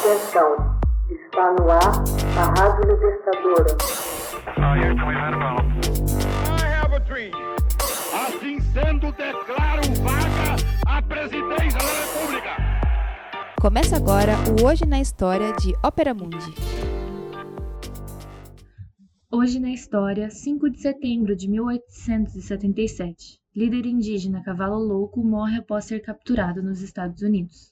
Atenção, está no ar a Rádio Libertadora. Assim sendo, declaro vaga a presidência da República. Começa agora o Hoje na História de Ópera Mundi. Hoje na História, 5 de setembro de 1877. Líder indígena Cavalo Louco morre após ser capturado nos Estados Unidos.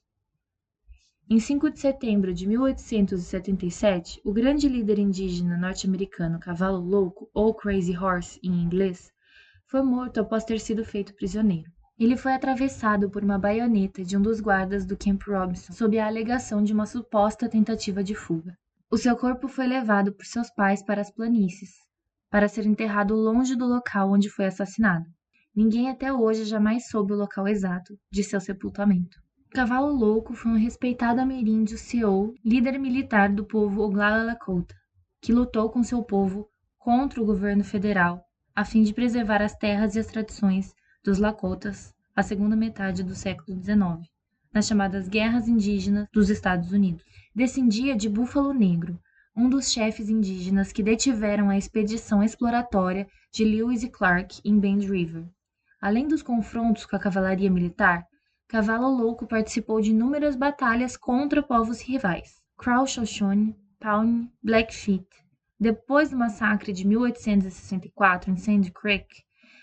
Em 5 de setembro de 1877, o grande líder indígena norte-americano Cavalo Louco, ou Crazy Horse em inglês, foi morto após ter sido feito prisioneiro. Ele foi atravessado por uma baioneta de um dos guardas do Camp Robinson sob a alegação de uma suposta tentativa de fuga. O seu corpo foi levado por seus pais para as planícies, para ser enterrado longe do local onde foi assassinado. Ninguém até hoje jamais soube o local exato de seu sepultamento. Cavalo Louco foi um respeitado ameríndio Sioux, líder militar do povo Oglala Lakota, que lutou com seu povo contra o governo federal a fim de preservar as terras e as tradições dos Lakotas à segunda metade do século XIX, nas chamadas Guerras Indígenas dos Estados Unidos. Descendia de Búfalo Negro, um dos chefes indígenas que detiveram a expedição exploratória de Lewis e Clark em Bend River. Além dos confrontos com a cavalaria militar, Cavalo Louco participou de inúmeras batalhas contra povos rivais, Crow-Shoshone, Pawnee, Blackfeet. Depois do massacre de 1864 em Sandy Creek,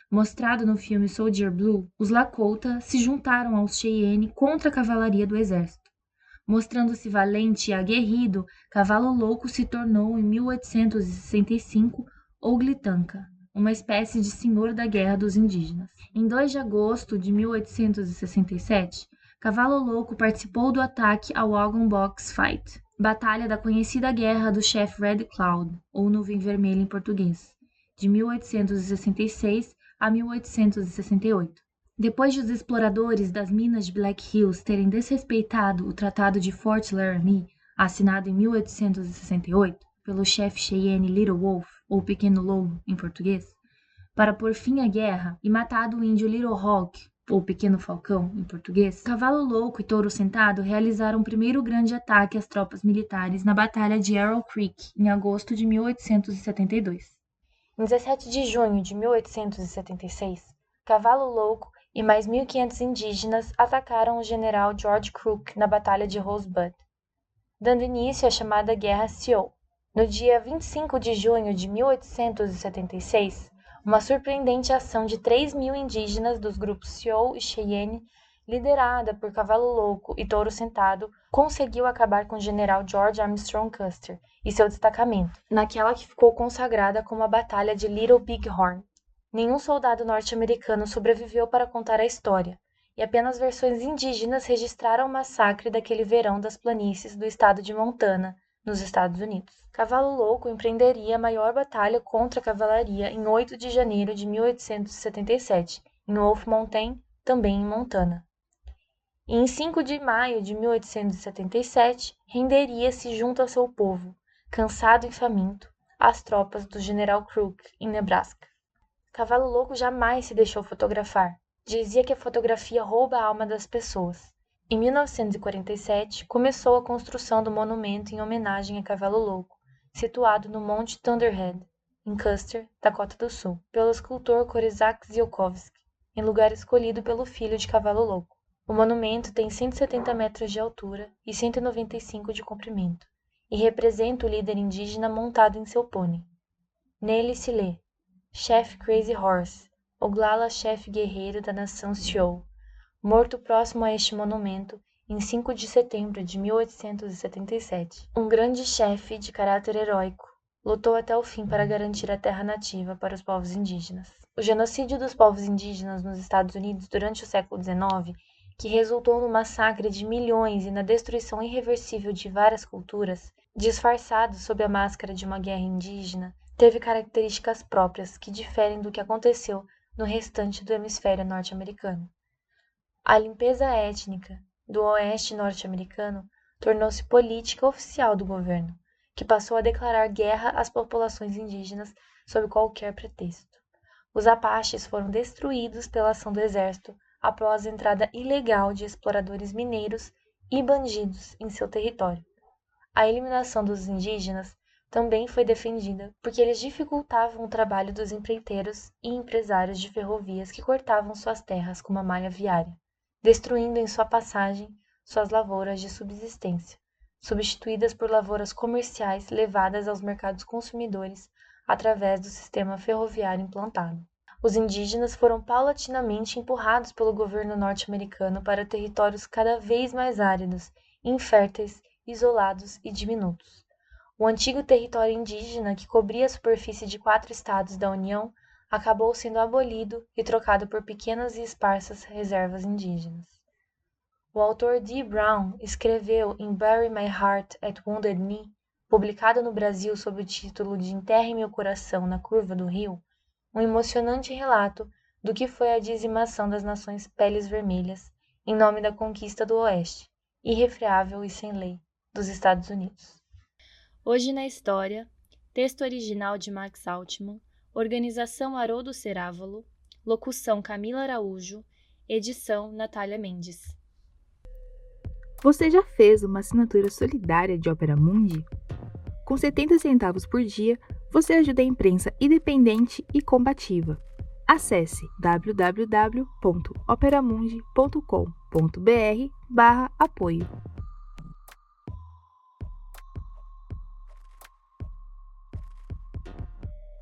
mostrado no filme Soldier Blue, os Lakota se juntaram aos Cheyenne contra a cavalaria do exército. Mostrando-se valente e aguerrido, Cavalo Louco se tornou, em 1865, Oglitanka, uma espécie de senhor da guerra dos indígenas. Em 2 de agosto de 1867, Cavalo Louco participou do ataque ao Wagon Box Fight, batalha da conhecida Guerra do Chefe Red Cloud, ou Nuvem Vermelha em português, de 1866 a 1868. Depois de os exploradores das minas de Black Hills terem desrespeitado o Tratado de Fort Laramie, assinado em 1868 pelo chefe Cheyenne Little Wolf, ou Pequeno Lobo em português, para pôr fim à guerra e matado o índio Little Hawk, ou Pequeno Falcão em português, Cavalo Louco e Touro Sentado realizaram o primeiro grande ataque às tropas militares na Batalha de Arrow Creek, em agosto de 1872. Em 17 de junho de 1876, Cavalo Louco e mais 1.500 indígenas atacaram o general George Crook na Batalha de Rosebud, dando início à chamada Guerra Sioux. No dia 25 de junho de 1876, uma surpreendente ação de 3.000 indígenas dos grupos Sioux e Cheyenne, liderada por Cavalo Louco e Touro Sentado, conseguiu acabar com o general George Armstrong Custer e seu destacamento, naquela que ficou consagrada como a Batalha de Little Big Horn. Nenhum soldado norte-americano sobreviveu para contar a história, e apenas versões indígenas registraram o massacre daquele verão das planícies do estado de Montana, nos Estados Unidos. Cavalo Louco empreenderia a maior batalha contra a cavalaria em 8 de janeiro de 1877, em Wolf Mountain, também em Montana. E em 5 de maio de 1877, renderia-se junto ao seu povo, cansado e faminto, às tropas do general Crook, em Nebraska. Cavalo Louco jamais se deixou fotografar. Dizia que a fotografia rouba a alma das pessoas. Em 1947, começou a construção do monumento em homenagem a Cavalo Louco, situado no Monte Thunderhead, em Custer, Dakota do Sul, pelo escultor Korzak Ziolkowski, em lugar escolhido pelo filho de Cavalo Louco. O monumento tem 170 metros de altura e 195 de comprimento, e representa o líder indígena montado em seu pônei. Nele se lê: Chefe Crazy Horse, Oglala chefe guerreiro da nação Sioux, morto próximo a este monumento em 5 de setembro de 1877. Um grande chefe de caráter heróico, lutou até o fim para garantir a terra nativa para os povos indígenas. O genocídio dos povos indígenas nos Estados Unidos durante o século XIX, que resultou no massacre de milhões e na destruição irreversível de várias culturas, disfarçado sob a máscara de uma guerra indígena, teve características próprias que diferem do que aconteceu no restante do hemisfério norte-americano. A limpeza étnica do oeste norte-americano tornou-se política oficial do governo, que passou a declarar guerra às populações indígenas sob qualquer pretexto. Os Apaches foram destruídos pela ação do exército após a entrada ilegal de exploradores mineiros e bandidos em seu território. A eliminação dos indígenas também foi defendida porque eles dificultavam o trabalho dos empreiteiros e empresários de ferrovias que cortavam suas terras com uma malha viária, destruindo em sua passagem suas lavouras de subsistência, substituídas por lavouras comerciais levadas aos mercados consumidores através do sistema ferroviário implantado. Os indígenas foram paulatinamente empurrados pelo governo norte-americano para territórios cada vez mais áridos, inférteis, isolados e diminutos. O antigo território indígena, que cobria a superfície de 4 estados da União, acabou sendo abolido e trocado por pequenas e esparsas reservas indígenas. O autor D. Brown escreveu em Bury My Heart at Wounded Knee, publicado no Brasil sob o título de Enterre Meu Coração na Curva do Rio, um emocionante relato do que foi a dizimação das nações peles vermelhas em nome da conquista do Oeste, irrefreável e sem lei, dos Estados Unidos. Hoje na História, texto original de Max Altman, organização Haroldo Cerávolo, locução Camila Araújo, edição Natália Mendes. Você já fez uma assinatura solidária de Opera Mundi? Com 70 centavos por dia, você ajuda a imprensa independente e combativa. Acesse www.operamundi.com.br/apoio.